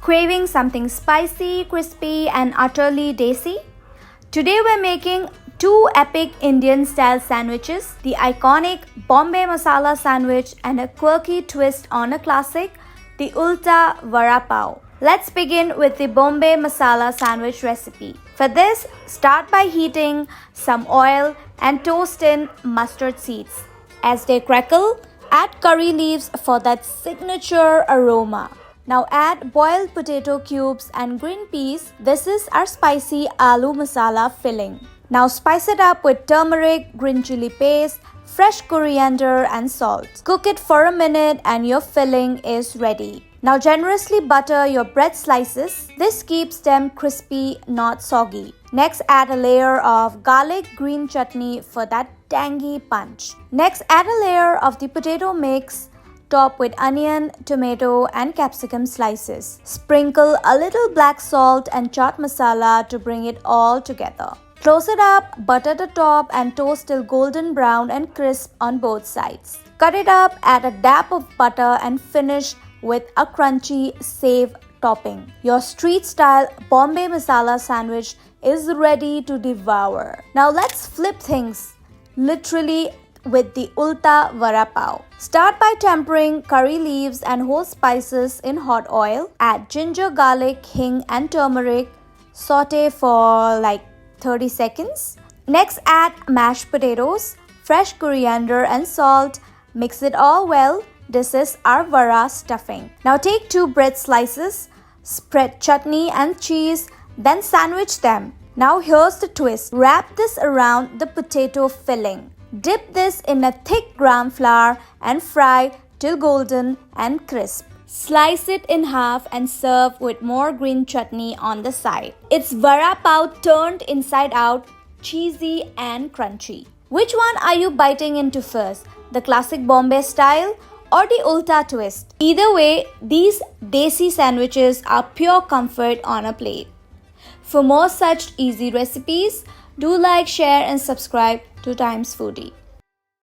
Craving something spicy, crispy, and utterly desi? Today we're making two epic Indian style sandwiches, the iconic Bombay Masala Sandwich and a quirky twist on a classic, the Ulta Vada Pav. Let's begin with the Bombay Masala Sandwich recipe. For this, start by heating some oil and toast in mustard seeds. As they crackle, add curry leaves for that signature aroma. Now add boiled potato cubes and green peas. This is our spicy aloo masala filling. Now spice it up with turmeric, green chili paste, fresh coriander and salt. Cook it for a minute and your filling is ready. Now generously butter your bread slices. This keeps them crispy, not soggy. Next add a layer of garlic green chutney for that tangy punch. Next add a layer of the potato mix. Top with onion, tomato and capsicum slices. Sprinkle a little black salt and chaat masala to bring it all together. Close it up, butter the top and toast till golden brown and crisp on both sides. Cut it up, add a dab of butter and finish with a crunchy save topping. Your street style Bombay Masala Sandwich is ready to devour. Now let's flip things. Literally with the Ulta Vada Pav. Start by tempering curry leaves and whole spices in hot oil. Add ginger, garlic, hing and turmeric. Saute for like 30 seconds. Next add mashed potatoes, fresh coriander and salt. Mix it all well. This is our vada stuffing. Now take two bread slices, spread chutney and cheese, then sandwich them. Now here's the twist. Wrap this around the potato filling. Dip this in a thick gram flour and fry till golden and crisp. Slice it in half and serve with more green chutney on the side. It's vada pav turned inside out, cheesy and crunchy. Which one are you biting into first? The classic Bombay style or the Ulta twist? Either way, these desi sandwiches are pure comfort on a plate. For more such easy recipes, do like, share and subscribe to Times Foodie.